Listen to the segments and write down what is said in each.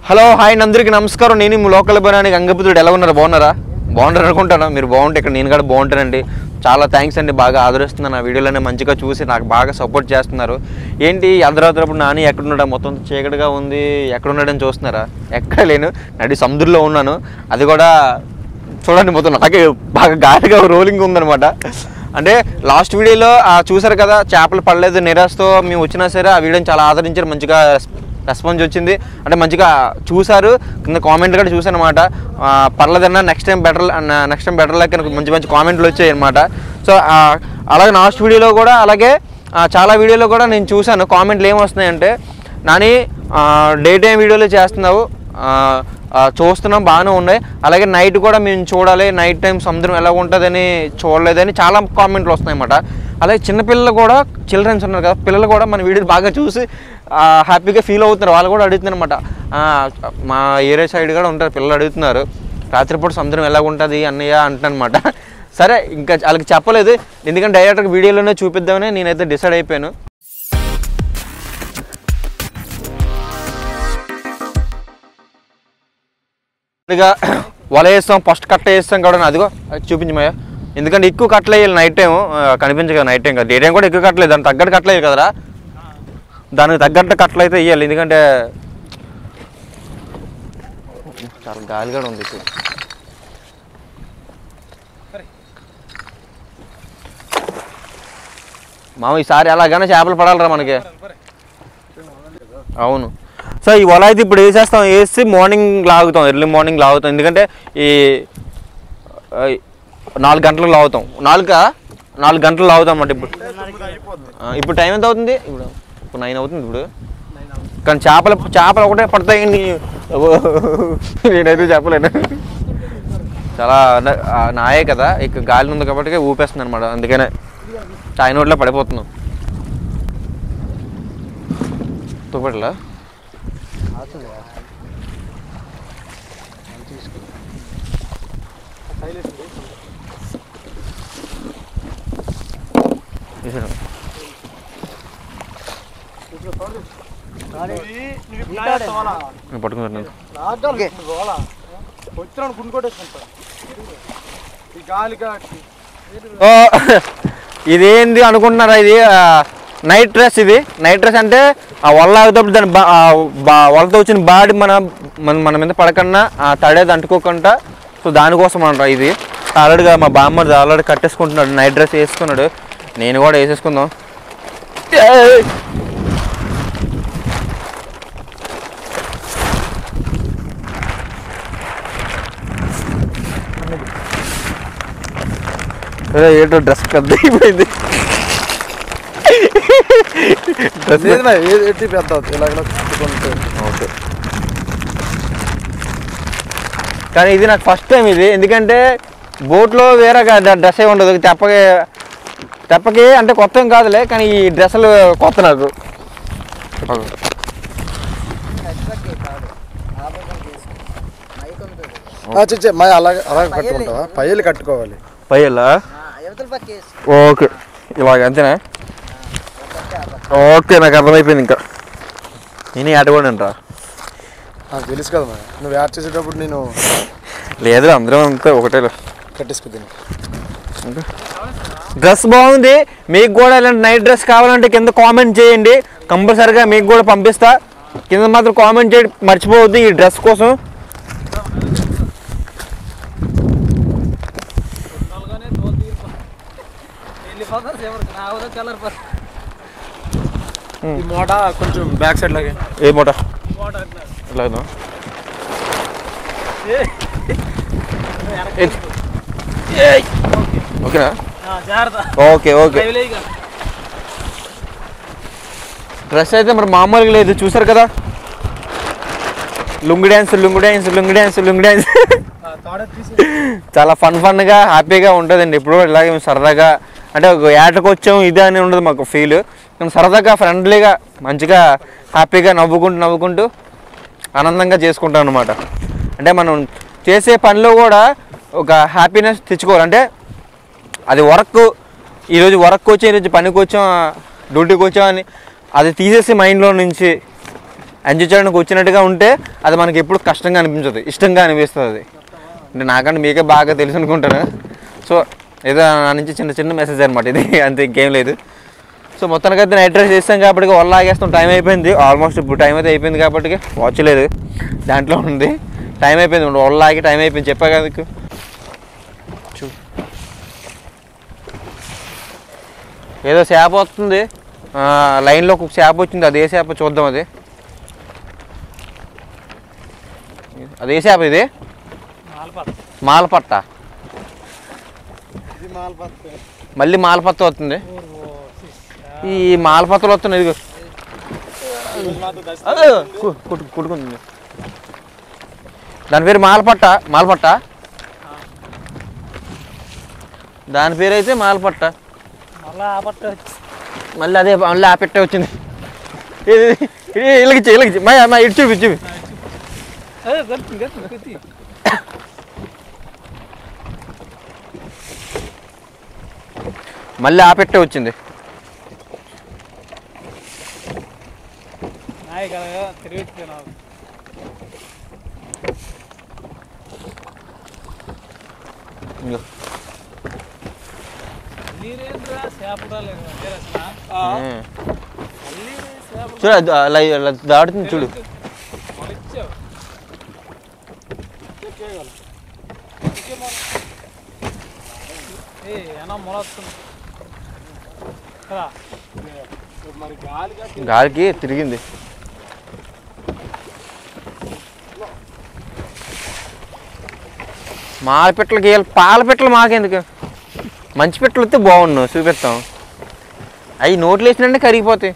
Hello hi అందరికీ నమస్కారం. నేను మీ లోకల్ బనానికి అంగపుతుడు ఎలా ఉన్నారు? బాగున్నారా? బాగుంటారు అనుకుంటాను. మీరు బాగుంటే ఇక్కడ నేను కూడా బాగుంటానండి. చాలా థ్యాంక్స్ అండి, బాగా ఆదరిస్తున్నాను. నా వీడియోలోనే మంచిగా చూసి నాకు బాగా సపోర్ట్ చేస్తున్నారు. ఏంటి అర్ధరాత్రప్పుడు నాని ఎక్కడున్నాడా, మొత్తం చీకటిగా ఉంది, ఎక్కడున్నాడని చూస్తున్నారా? ఎక్కడ లేను, నడి సముద్రంలో ఉన్నాను. అది కూడా చూడండి, మొత్తం నాకే బాగా గాలిగా రోలింగ్ ఉందనమాట. అంటే లాస్ట్ వీడియోలో చూసారు కదా, చేపలు పడలేదు నిరాశతో మేము వచ్చినా సరే ఆ వీడియోని చాలా ఆదరించారు, మంచిగా రెస్పాన్స్ వచ్చింది. అంటే మంచిగా చూసారు, కింద కామెంట్ కూడా చూసాను అనమాట. పర్లేదన్నా నెక్స్ట్ టైం బెటర్ లెక్క మంచి మంచి కామెంట్లు వచ్చాయి అనమాట. సో అలాగే లాస్ట్ వీడియోలో కూడా అలాగే చాలా వీడియోలో కూడా నేను చూశాను. కామెంట్లు ఏమొస్తున్నాయంటే, నాని డే టైం వీడియోలు చేస్తున్నావు, చూస్తున్నాం బాగానే ఉన్నాయి, అలాగే నైట్ కూడా మేము చూడాలి, నైట్ టైం సముద్రం ఎలా ఉంటుందని చూడలేదని చాలా కామెంట్లు వస్తున్నాయి అన్నమాట. అలాగే చిన్నపిల్లలు కూడా, చిల్డ్రన్స్ ఉన్నారు కదా, పిల్లలు కూడా మన వీడియోని బాగా చూసి హ్యాపీగా ఫీల్ అవుతున్నారు. వాళ్ళు కూడా అడుగుతున్నారు అనమాట. మా ఏరియా సైడ్ కూడా ఉంటారు, పిల్లలు అడుగుతున్నారు రాత్రిపూట సముద్రం ఎలా ఉంటుంది అన్నయ్య అంటున్నమాట. సరే, ఇంకా వాళ్ళకి చెప్పలేదు, ఎందుకంటే డైరెక్ట్గా వీడియోలోనే చూపిద్దామని నేనైతే డిసైడ్ అయిపోయాను. ఇక వల వేస్తాం, ఫస్ట్ కట్ట వేస్తాం కూడా, అదిగో చూపించమయ్యా. ఎందుకంటే ఎక్కువ కట్టలు వేయాలి నైట్ టైం, కనిపించదు నైట్ టైం కదా, డే టైం కూడా ఎక్కువ కట్టలేదు, దానికి తగ్గట్టు కట్టలేదు కదరా, దానికి తగ్గట్టు కట్టలు అయితే వేయాలి. ఎందుకంటే చాలా గాలి కూడా ఉంది ఇప్పుడు. మామ ఈసారి ఎలాగైనా చేపలు పడాలరా మనకి. అవును. సో ఈ వల అయితే ఇప్పుడు వేసేస్తాం, వేసి మార్నింగ్ లాగుతాం, ఎర్లీ మార్నింగ్ లాగుతాం. ఎందుకంటే ఈ 4 గంటలకు లాగుతాం, 4 గంటలు లాగుతాం అన్నమాట. ఇప్పుడు టైం ఎంత అవుతుంది? ఇప్పుడు 9 అవుతుంది ఇప్పుడు. కానీ చేపలు ఒకటే పడతాయి, నేనైతే చెప్పలేను. చాలా నాయే కదా, ఇక గాలి ఉంది కాబట్టి ఊపేస్తుంది అనమాట, అందుకనే చాయ్ నోట్లో పడిపోతున్నాం. తుప్పట్లా పట్టుకున్నాను. ఇదేంటి అనుకుంటున్నారా? ఇది నైట్ డ్రెస్. ఇది నైట్ డ్రెస్ అంటే ఆ వల్ల ఆగుతప్పుడు దాని వలతో వచ్చిన బాడీ మన మీద పడకుండా తడేది అంటుకోకుండా, సో దానికోసం అంటారు. ఇది ఆల్రెడీగా మా బామ్మది ఆల్రెడీ కట్టేసుకుంటున్నాడు, నైట్ డ్రెస్ వేసుకున్నాడు, నేను కూడా వేసేసుకుందాం. ఏంటో డ్రెస్ పెద్ద అయిపోయింది. ఓకే, కానీ ఇది నాకు ఫస్ట్ టైం ఇది. ఎందుకంటే బోట్లో వేరే డ్రెస్ ఏ ఉండదు, తెప్పకి అంటే కొత్త ఏం కాదులే, కానీ ఈ డ్రెస్సులు కొత్త నాకు. అలాగే కట్టుకుంటావా? పయ్యలు కట్టుకోవాలి. పయ్యలా? ఓకే, ఇలాగ అంతేనా? ఓకే, నాకు అర్థమైపోయింది. ఇంకా నేనే ఆటకోండి అంటా, నాకు తెలుసు కదా. నువ్వు యాడ్ చేసేటప్పుడు నేను లేదు, అందరం అంతా ఒకటే కట్టేసుకుంది. డ్రెస్ బాగుంది. మీకు కూడా ఇలాంటి నైట్ డ్రెస్ కావాలంటే కింద కామెంట్ చేయండి, కంపల్సరిగా మీకు కూడా పంపిస్తా. కింద మాత్రం కామెంట్ చేయడం మర్చిపోవద్దు ఈ డ్రెస్ కోసం. ఈ మోట కొంచెం బ్యాక్ సైడ్ లాగే. ఏ మోట లాగా? ఓకేనా? Okay okay. డ్రెస్ అయితే మరి మామూలుగా లేదు, చూసారు కదా. లుంగి డ్యాన్స్ చాలా ఫన్గా హ్యాపీగా ఉంటుందండి. ఇప్పుడు ఇలాగే సరదాగా, అంటే ఒక ఏటకు వచ్చాం ఇది అని ఉండదు మాకు ఫీల్, కానీ సరదాగా ఫ్రెండ్లీగా మంచిగా హ్యాపీగా నవ్వుకుంటూ ఆనందంగా చేసుకుంటాం అన్నమాట. అంటే మనం చేసే పనిలో కూడా ఒక హ్యాపీనెస్ తెచ్చుకోవాలి. అంటే అది ఈరోజు వర్క్ వచ్చాం, ఈరోజు పనికి వచ్చాం, డ్యూటీకి వచ్చాం అని అది తీసేసి మైండ్లో నుంచి ఎంజాయ్ చేయడానికి వచ్చినట్టుగా ఉంటే అది మనకి ఎప్పుడు కష్టంగా అనిపించదు, ఇష్టంగా అనిపిస్తుంది. అది అంటే నాకంటే మీకే బాగా తెలుసు అనుకుంటాను. సో ఏదో నా నుంచి చిన్న చిన్న మెసేజ్ అనమాట ఇది, అంతే ఇంకేం లేదు. సో మొత్తానికి అయితే నైట్ రైడ్ చేస్తాం కాబట్టి వల్ల ఆగేస్తాం. టైం అయిపోయింది ఆల్మోస్ట్, ఇప్పుడు టైం అయితే అయిపోయింది కాబట్టి వాచ్ లేదు దాంట్లో ఉంది. టైం అయిపోయింది, వల్ల ఆగి టైం అయిపోయింది చెప్పా కదా మీకు. ఏదో చేప వస్తుంది లైన్లో, ఒక చేప వచ్చింది. అదే చేప చూద్దాం. అదే చేప ఇది మాలపట్ట, మళ్ళీ మాలపత్త వస్తుంది. ఈ మాలపత్తలు వస్తున్నాయి, ఇదిగో కుట్టుకుంటుంది. దాని పేరు మాలపట్ట. దాని పేరు అయితే మాలపట్ట. మళ్ళీ అదే మళ్ళీ ఆ పెట్టే వచ్చింది. ఇలాగిచ్చి మా ఇటు చూపి మళ్ళీ ఆ పెట్టే వచ్చింది. చూడు అలా దాడుతుంది చూడు. గాలికి తిరిగింది. మాల పెట్టలకి పాల పెట్టలు మాకెందుకు, మంచి పెట్టలు వస్తే బాగుండు చూపిస్తాం. అవి నోట్లు వేసినంటే కరిగిపోతాయి.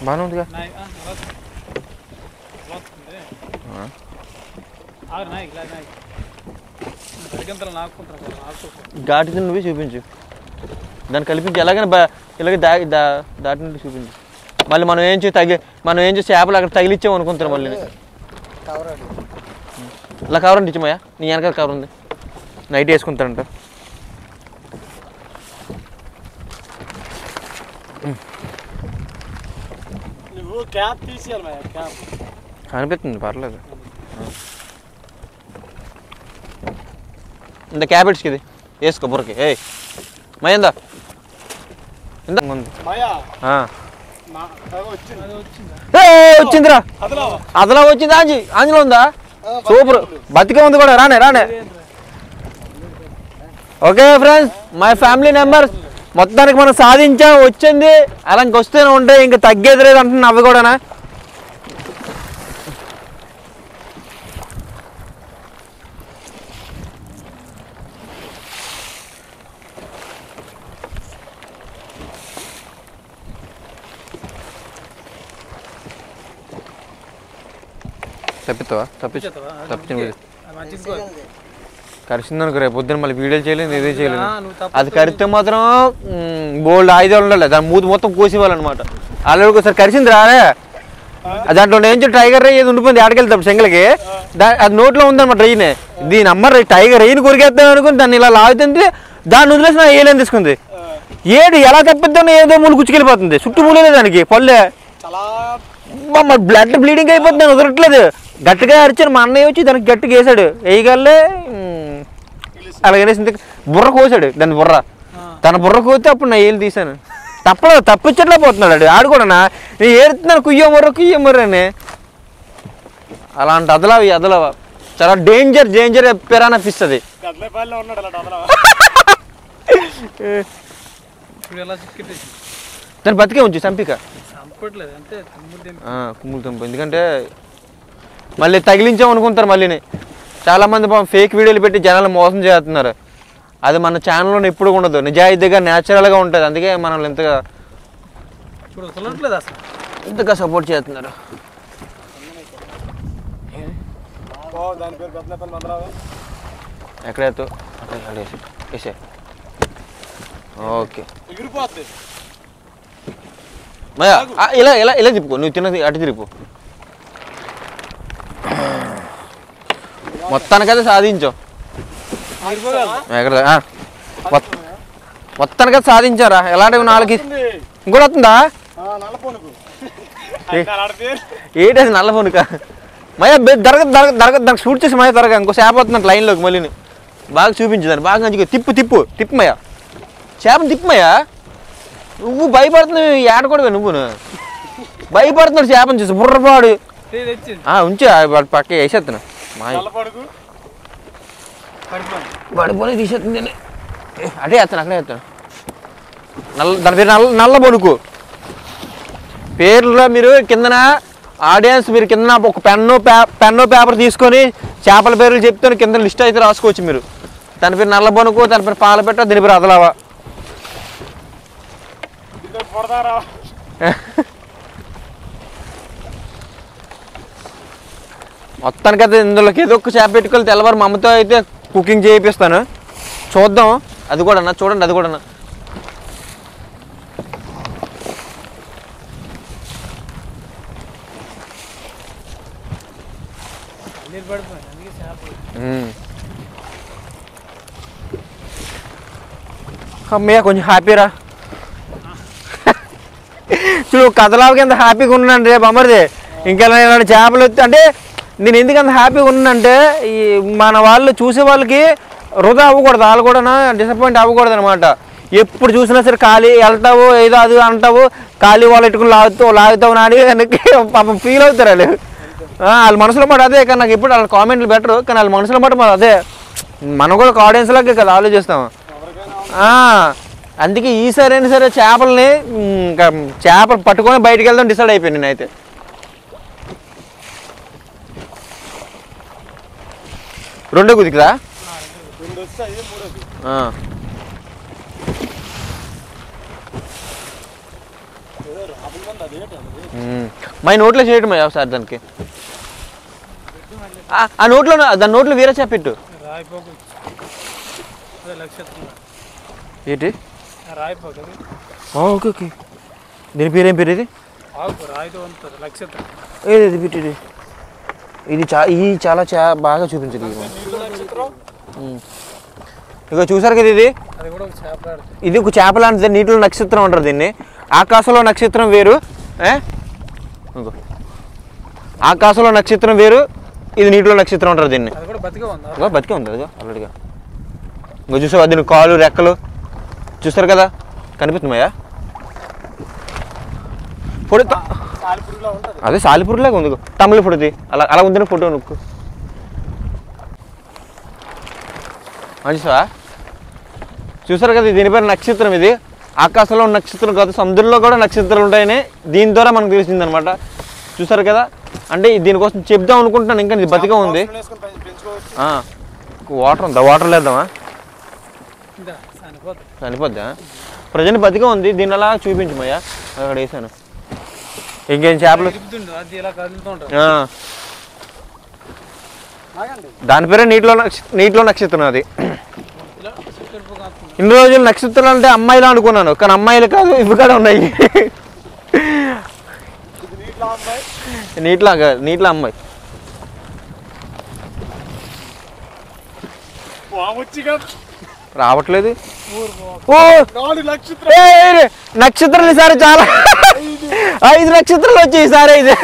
బాగానే ఉందిగా. ఘాటి నువ్వే చూపించు, దాన్ని కల్పించి ఎలాగైనా ఇలాగే దాటి నుండి చూపించు. మళ్ళీ మనం ఏం చేసి చేపలు అక్కడ తగిలిచ్చాము అనుకుంటారు. మళ్ళీ ఇలా కవర్ అండి ఇచ్చమయ్యా, నీ వెనకాల కవర్ ఉంది, నైట్ వేసుకుంటారంట. కనిపిస్తుంది పర్లేదు. ఇంత క్యాబెట్స్కి ఇది వేసుకో బుర్రకి. ఏ మయందా వచ్చిందిరా, అదలా వచ్చింది. ఆంజలో ఉందా? సూపర్, బతికే ఉంది కూడా. రానే okay friends, my family members, మొత్తానికి మనం సాధించాం. వచ్చింది అలా ఇంకొస్తూనే ఉంటే ఇంకా తగ్గేది లేదు అంటున్నా. అవి కూడా తప్పించింది. కరిచిందనుకో రేపు పొద్దున మళ్ళీ వీడియోలు చేయలేదు, ఇదే చేయలేదు. అది కరిస్తే మాత్రం బోల్డ్ ఆయుధాలు ఉండాలి. దాని మూతి మొత్తం కోసేవాళ్ళనమాట. ఆల్రెడీ ఒకసారి కరిచింది రాలే, దాంట్లో నేను టైగర్ రేయి ఏది ఉండిపోయింది. ఆడకెళ్తాం సెంగలకి, అది నోట్లో ఉందన్నమాట రైన్. దీని అమ్మ టైగర్ రైన్ కొరికేద్దాం అనుకుని దాన్ని ఇలా లాగుతుంటే దాన్ని వదిలేసి నా ఏలేని తీసుకుంది. ఏడు ఎలా తప్పిద్దాం, ఏదో మూలు గుచ్చుకెళ్ళిపోతుంది. చుట్టూ మూలే దానికి పళ్ళే, బ్లడ్ బ్లీడింగ్ అయిపోతుంది. వదలట్లేదు. గట్టిగా అరిచాను. మా అన్నయ్య వచ్చి దానికి గట్టిగా వేసాడు. వేయగలే అలాగే బుర్ర కోసాడు. దాని తన బుర్ర కోస్తే అప్పుడు నా ఏళ్ళు తీసాను. తప్పించట్లే పోతున్నాడు ఆడు కూడా. నేను ఏడుతున్నాను కుయ్యమర్ర అని. అలాంటి అదలవా చాలా డేంజర్ పెరానా ఫిష్ అది. దాన్ని బతికే ఉంచి చంపిక కుమ్ములు తెంపు. ఎందుకంటే మళ్ళీ తగిలించాం అనుకుంటారు. మళ్ళీ చాలామంది ఫేక్ వీడియోలు పెట్టి జనాలు మోసం చేస్తున్నారు. అది మన ఛానల్లో ఎప్పుడు ఉండదు, నిజాయితీగా న్యాచురల్గా ఉంటుంది. అందుకే మనల్ని ఎంతగా సపోర్ట్ చేస్తున్నారు. ఎక్కడ వేసే ఓకే ఇలా తిప్పుకో, నువ్వు తిన్నది అటు తిరిగిపో. మొత్తానికైతే సాధించావు. ఎక్కడ మొత్తానికైతే సాధించారా? ఎలాంటివి 4 ఇంకోటి వస్తుందా? ఏంటి అది నల్ల పొనుక మయ దరగదు షూట్ చేసి మయ త్వరగా ఇంకో చేప వస్తున్నాను లైన్లోకి మళ్ళీ బాగా చూపించదాన్ని బాగా మంచిగా తిప్పు మయ చేపను తిప్పుమయ్యా నువ్వు భయపడుతున్నావు ఏట కూడా నువ్వు భయపడుతున్నాడు చేపను చూసి బుర్రపాడు ఉంచే పక్క వేసేస్తాను పడిపోయి తీసేస్తుంది అదే వేస్తాను అక్కడే వేస్తాను దాని పేరు నల్ల బొనుకు పేర్లో మీరు కిందన ఆడియన్స్ మీరు కింద ఒక పెన్ను పేపర్ తీసుకొని చేపల పేర్లు చెప్తాను కింద లిస్ట్ అయితే రాసుకోవచ్చు మీరు దాని పేరు నల్ల బొనుకు దాని పేరు పాలపెట్ట దీని పేరు అదలావా మొత్తానికైతే ఇందులోకి ఏదో ఒక చేప పెట్టుకొని తెల్లవారు మా అమ్మతో అయితే కుకింగ్ చేయిస్తాను చూద్దాం అది కూడా చూడండి అది కూడా అమ్మయ్య కొంచెం హ్యాపీరా చూడు కథలావుకి ఎంత హ్యాపీగా ఉన్నాను రేపు అమ్మరిది ఇంకా ఇలాంటి చేపలు వస్తే అంటే నేను ఎందుకు అంత హ్యాపీగా ఉన్నానంటే ఈ మన వాళ్ళు చూసే వాళ్ళకి వృధా అవ్వకూడదు వాళ్ళు కూడా డిసప్పాయింట్ అవ్వకూడదు అనమాట ఎప్పుడు చూసినా సరే ఖాళీ వెళ్తావు ఏదో అది అంటావు ఖాళీ వాళ్ళు ఎట్టుకుని లాగుతావు నాని పాపం ఫీల్ అవుతారు వాళ్ళు వాళ్ళ మనసులో మాట అదే కానీ నాకు ఎప్పుడు వాళ్ళ కామెంట్లు బెటరు కానీ వాళ్ళ మనసులో మాట మరి అదే మనం కూడా ఒక ఆడియన్స్ లాగే కదా ఆలోచిస్తాం అందుకే ఈసారి అయినా సరే చేపల్ని ఇంకా చేపలు పట్టుకొని బయటికి వెళ్దాం డిసైడ్ అయిపోయాను నేనైతే రెండో కుదికిదా మా నోట్లో చేయటం ఒకసారి దానికి ఆ నోట్లో దాని నోట్లో వేరే చేప పెట్టు ఏంటి ఓకే ఓకే దీని పేరేం పేరు ఇది ఏది పెట్టేది ఇది చాలా బాగా చూపించదు ఇక చూసారు కదా ఇది ఒక చేప లాంటిది నీటిలో నక్షత్రం అంటారు దీన్ని ఆకాశంలో నక్షత్రం వేరు ఆకాశంలో నక్షత్రం వేరు ఇది నీటిలో నక్షత్రం అంటారు దీన్ని బతికే ఉంది అది ఆల్రెడీగా ఇంకా చూసావా దీని కాలు రెక్కలు చూస్తారు కదా కనిపిస్తున్నాయా పొడి అదే సాలిపురులాగా ఉంది తమిళ ఫోటోది అలా ఉంది ఫోటో నువ్వు చూసావా చూసారు కదా దీని పేరు నక్షత్రం ఇది ఆకాశంలో నక్షత్రం కాదు సముద్రంలో కూడా నక్షత్రాలు ఉంటాయని దీని ద్వారా మనకు తెలిసింది అనమాట చూసారు కదా అంటే దీనికోసం చెప్దాం అనుకుంటున్నాను ఇంకా ఇది బతిగా ఉంది వాటర్ ఉందా వాటర్ లేద్దామా చనిపోద్దా ప్రజెంట్ బతిగా ఉంది దీని అలా చూపించమయ్యా అక్కడ వేసాను ఇంకేం చేపలు దాని పేరే నీటిలో నక్షత్రం అది ఇన్ని రోజులు నక్షత్రాలు అంటే అమ్మాయిలు అనుకున్నాను కానీ అమ్మాయిలు కాదు ఇవి కూడా ఉన్నాయి నీటిలో అమ్మాయి రావట్లేదు నక్షత్రాలు ఈసారి చాలా 5 నక్షత్రాలు వచ్చాయి ఈసారి ఇది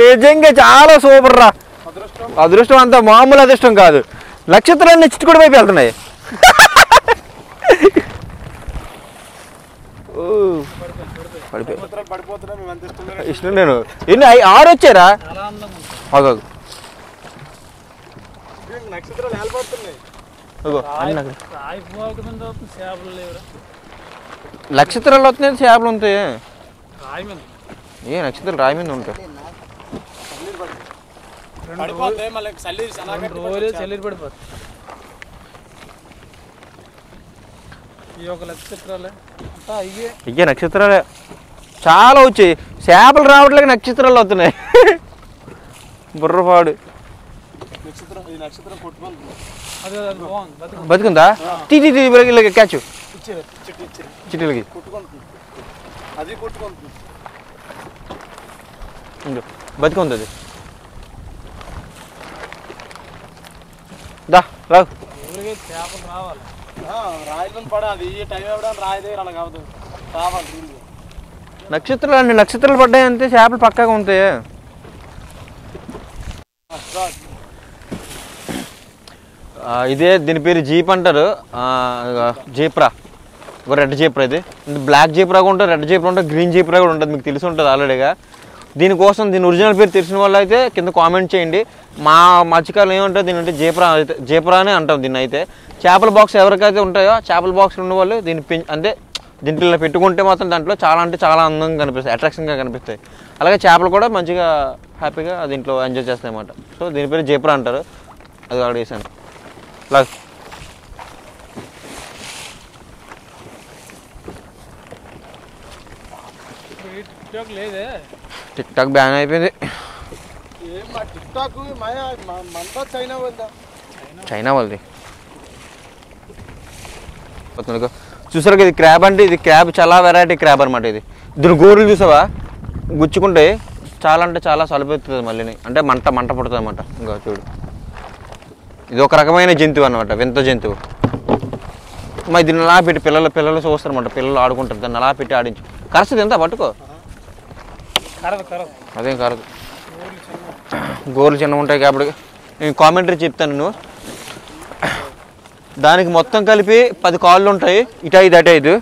నిజంగా చాలా సూపర్ రా అదృష్టం అంతా మామూలు అదృష్టం కాదు నక్షత్రాన్ని చిట్టుకుడి వైపు వెళ్తున్నాయి ఇష్టం నేను ఎన్ని 6 వచ్చారా నక్షత్రాలు వస్తున్నాయి చేపలు ఉంటాయి ఏ నక్షత్రాలు రాయి మీద ఉంటాయి ఇయ్యే నక్షత్రాలే చాలా వచ్చాయి చేపలు రావట్లేక నక్షత్రాలు అవుతున్నాయి బుర్రపాడు బతుకుందా క్యాచ్ చిట్టీలకి బతుకుంది అది దా రావు రాయలు పడాలి టైం ఇవ్వడానికి రాయి దగ్గర అలా కావద్దు రావాలి నక్షత్రాలు పడ్డాయి అంతే, చేపలు పక్కాగా ఉంటాయి. ఇదే దీని పేరు జీప్ అంటారు, జీప్రా. ఒక రెడ్ జీప్రా, ఇది బ్లాక్ జీప్రా కూడా ఉంటుంది, రెడ్ జీప్రా ఉంటుంది, గ్రీన్ జీప్రా కూడా ఉంటుంది. మీకు తెలిసి ఉంటుంది ఆల్రెడీగా. దీనికోసం దీని ఒరిజినల్ పేరు తెలిసిన వాళ్ళు అయితే కింద కామెంట్ చేయండి. మా మత్స్యకారులు ఏమంటారు దీని అంటే జీప్రానే అంటాం దీన్ని. అయితే చేపల బాక్స్ ఎవరికైతే ఉంటాయో చేపల బాక్స్ ఉన్న వాళ్ళు దీన్ని అంటే దీంట్లో ఇలా పెట్టుకుంటే మాత్రం దాంట్లో చాలా అంటే చాలా అందంగా కనిపిస్తాయి, అట్రాక్షన్గా కనిపిస్తాయి. అలాగే చేపలు కూడా మంచిగా హ్యాపీగా దీంట్లో ఎంజాయ్ చేస్తాయి అన్నమాట. సో దీని పేరు జీప్రా అంటారు. అది ఆర్డర్ చేశాను. లాగ్ టిక్ టాక్ బ్యాన్ అయిపోయింది. చైనా వాళ్ళది. చూసారు కదా, ఇది క్రాబ్ అంటే ఇది క్రాబ్ చాలా వెరైటీ క్రాబ్ అనమాట. దీని గోరులు చూసావా గుచ్చుకుంటే చాలా అంటే చాలా సలిపెత్తుంది మళ్ళీ, అంటే మంట పుడుతుంది అనమాట. ఇంకా చూడు, ఇది ఒక రకమైన జంతువు అనమాట, వింత జంతువు. మరి దీన్ని అలా పెట్టి పిల్లలు చూస్తారు అనమాట, పిల్లలు ఆడుకుంటారు. దాన్ని అలా పెట్టి ఆడించు. కరస్తుంది ఎంత పట్టుకో, అదేం కరదు. గోర్లు చిన్నగా ఉంటాయి కాబట్టి నేను కామెంటరీ చెప్తాను. నువ్వు దానికి మొత్తం కలిపి 10 కాళ్ళు ఉంటాయి, ఇటు 5 అటు 5.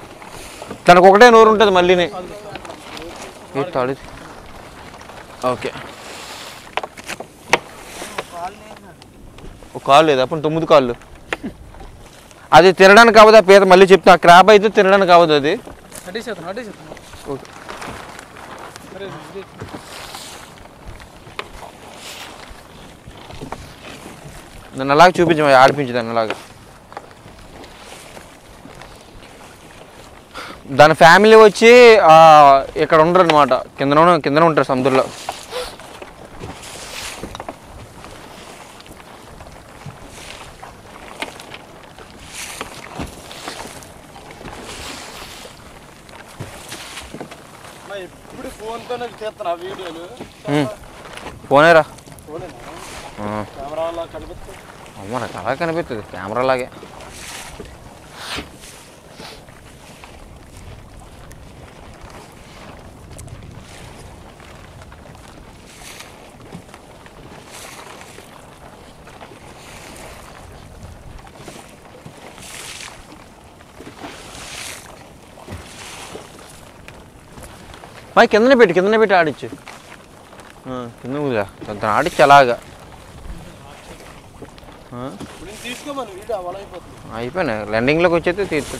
దానికి ఒకటే నోరు ఉంటుంది మళ్ళీని. ఓకే, ఒక కాళ్ళు లేదు అప్పుడు 9 కాళ్ళు. అది తినడానికి అవ్వదు ఆ పీత. మళ్ళీ చెప్తా, ఆ క్రాబ్ అయితే తినడానికి అవ్వదు అది. ఓకే, నన్ను అలాగే చూపించు, ఆడిపించు దాన్ని అలాగా. దాని ఫ్యామిలీ వచ్చి ఇక్కడ ఉండరు అనమాట, కిందన ఉంటారు సముద్రంలో. ఫోనేరా అమ్మ, నాకు అలాగే కనిపిస్తుంది కెమెరా లాగే. మరి కిందనే పెట్టి ఆడిచ్చు, కింద ఊదా తను ఆడిచ్చు అలాగా. అయిపోయినాయి, ల్యాండింగ్లోకి వచ్చేస్తే తీర్చు.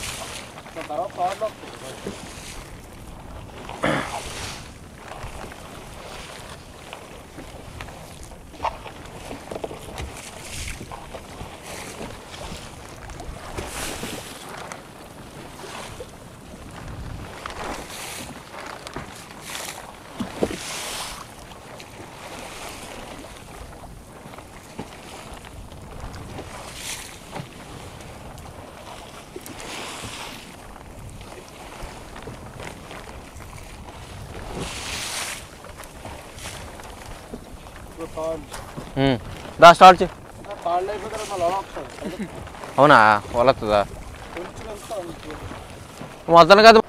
దా స్టార్ట్ చే. అవునా, వస్తుందా మొత్తానికి కాదు.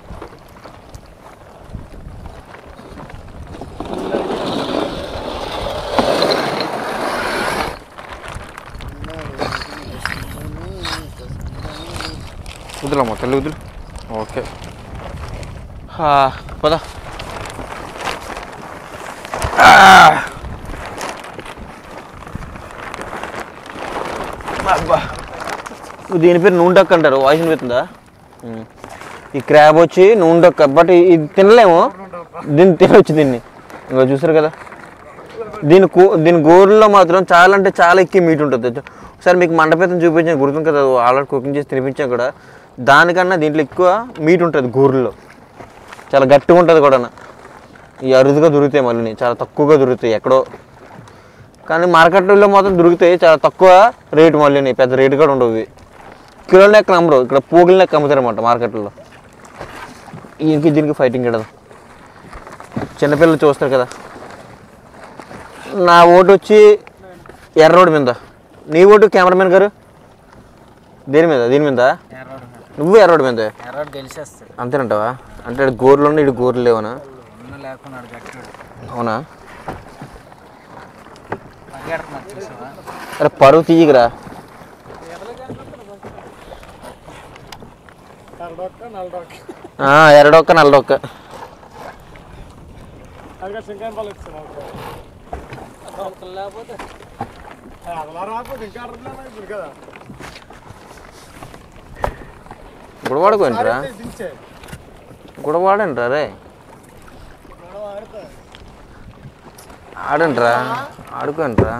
వదులమ్మా తల్లి వదులు. ఓకే పదా. దీని పేరు నూనె డక్ అంటారు. వాయిస్ వినిపిస్తుందా? ఈ క్రాబ్ వచ్చి నూనె డక్, బట్ ఇది తినలేము, దీన్ని తినవచ్చు దీన్ని. ఇంకా చూసారు కదా, దీని గోరులో మాత్రం చాలా అంటే చాలా ఎక్కువ మీట్ ఉంటుంది. ఒకసారి మీకు మండపేతం చూపించాను గుర్తుంది కదా, ఆల్రెడీ కుకింగ్ చేసి తినిపించాను కూడా. దానికన్నా దీంట్లో ఎక్కువ మీట్ ఉంటుంది గోరులో, చాలా గట్టిగా ఉంటుంది కూడా. ఈ అరుదుగా దొరుకుతాయి, మళ్ళీ చాలా తక్కువగా దొరుకుతాయి ఎక్కడో. కానీ మార్కెట్లో మాత్రం దొరుకుతాయి, చాలా తక్కువ రేటు. మళ్ళీ పెద్ద రేటు కూడా ఉండవు. కిలోల లెక్క అమ్మరు, ఇక్కడ పోగుల లెక్క అమ్ముతారు అన్నమాట మార్కెట్లో. దీనికి ఫైటింగ్ కదా, చిన్నపిల్లలు చూస్తారు కదా. నా ఓటు వచ్చి ఎర్ర రోడ్డు మీద. నీ ఓటు కెమెరామెన్ గారు దీని మీద నువ్వు ఎర్ర రోడ్డు మీద అంతేనంటావా? అంటే గోర్లు ఉన్నాయి, ఇటు గోర్లు లేవనా? లేకున్నాడు గట్టాడు. అవునా? పరిగెడుతున్నాడు చూసావా? అరే పరువు తీయకురా. ఎరడొక్క నల్లడొక్క. గుడవాడుకోండిరా, గుడవాడండి రే, ఆడండిరా, ఆడుకోండిరా.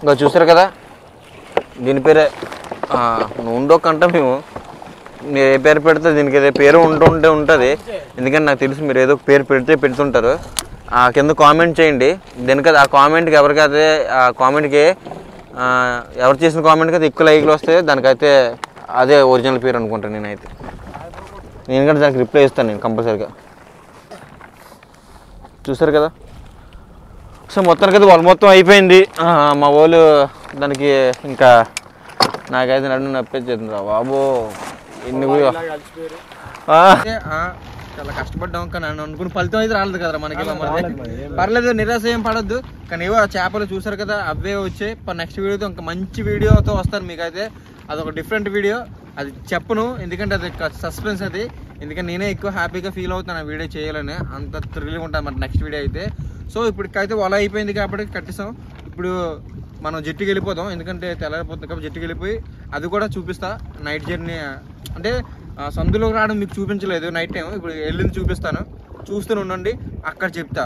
ఇంకా చూసారు కదా, దీని పేరే నూనెడొక్క అంటాం మేము. మీరు ఏ పేరు పెడితే దీనికి ఏదో పేరు ఉంటుంది. ఎందుకంటే నాకు తెలుసు మీరు ఏదో పేరు పెడుతుంటారు. కింద కామెంట్ చేయండి. దీనికి ఆ కామెంట్కి ఎవరికైతే ఆ కామెంట్కి ఎవరు చేసిన కామెంట్కి అయితే ఎక్కువ లైక్లు వస్తాయి, దానికైతే అదే ఒరిజినల్ పేరు అనుకుంటాను నేనైతే. నేను కూడా దానికి రిప్లై ఇస్తాను నేను కంపల్సరీగా. చూసారు కదా. సో మొత్తానికైతే వాళ్ళు మొత్తం అయిపోయింది. మా వాళ్ళు దానికి ఇంకా నాకైతే నన్ను నప్పేది రా బాబో. ఎన్ని చాలా కష్టపడ్డాం, కానీ నన్ను అనుకున్న ఫలితం అయితే రాలేదు కదరా మనకి. పర్లేదు, నిరాశ ఏం పడద్దు. కానీ ఏవో చేపలు చూసారు కదా, అవే వచ్చాయి. నెక్స్ట్ వీడియోతో ఇంకా మంచి వీడియోతో వస్తాను మీకైతే. అదొక డిఫరెంట్ వీడియో, అది చెప్పను ఎందుకంటే అది సస్పెన్స్ అది. ఎందుకంటే నేనే ఎక్కువ హ్యాపీగా ఫీల్ అవుతాను ఆ వీడియో చేయాలని, అంత థ్రిల్గా ఉంటుంది మరి నెక్స్ట్ వీడియో అయితే. సో ఇప్పటికైతే వల అయిపోయింది కాబట్టి కట్టేసాం. ఇప్పుడు మనం జట్టుకి వెళ్ళిపోదాం, ఎందుకంటే తెల్లారిపోతుంది కాబట్టి జట్టుకి వెళ్ళిపోయి అది కూడా చూపిస్తా. నైట్ జర్నీ అంటే సందులోకి రావడం మీకు చూపించలేదు నైట్ టైం, ఇప్పుడు వెళ్ళింది చూపిస్తాను, చూస్తూనే ఉండండి, అక్కడ చెప్తా.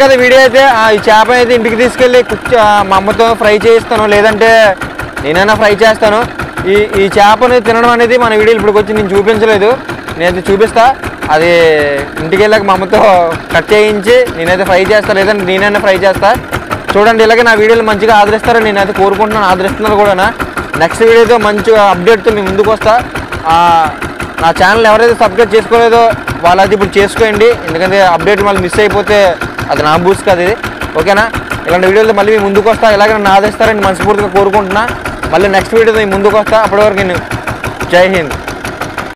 కదా వీడియో అయితే ఈ చేప అయితే ఇంటికి తీసుకెళ్ళి మా అమ్మతో ఫ్రై చేయిస్తాను, లేదంటే నేనైనా ఫ్రై చేస్తాను. ఈ చేపని తినడం అనేది మన వీడియోలు ఇప్పటికి వచ్చి నేను చూపించలేదు, నేనైతే చూపిస్తా. అది ఇంటికి వెళ్ళాక మా అమ్మతో కట్ చేయించి నేనైతే ఫ్రై చేస్తాను, లేదంటే నేనైనా ఫ్రై చేస్తా. చూడండి, ఇలాగే నా వీడియోలు మంచిగా ఆదరిస్తారని నేనైతే కోరుకుంటున్నాను, ఆదరిస్తున్నారు కూడా. నెక్స్ట్ వీడియోతో మంచిగా అప్డేట్తో మీ ముందుకు వస్తా. నా ఛానల్ ఎవరైతే సబ్స్క్రైబ్ చేసుకోలేదో వాళ్ళైతే ఇప్పుడు చేసుకోండి, ఎందుకంటే అప్డేట్ మళ్ళీ మిస్ అయిపోతే అది నా బూస్ కాదు ఇది. ఓకేనా? ఇలాంటి వీడియోలో మళ్ళీ మీ ముందుకు వస్తా. ఇలాగే నన్ను ఆదరిస్తారని మనస్ఫూర్తిగా కోరుకుంటున్నా. మళ్ళీ నెక్స్ట్ వీడియోతో మీ ముందుకు వస్తా. అప్పటి వరకు నేను జై హింద్.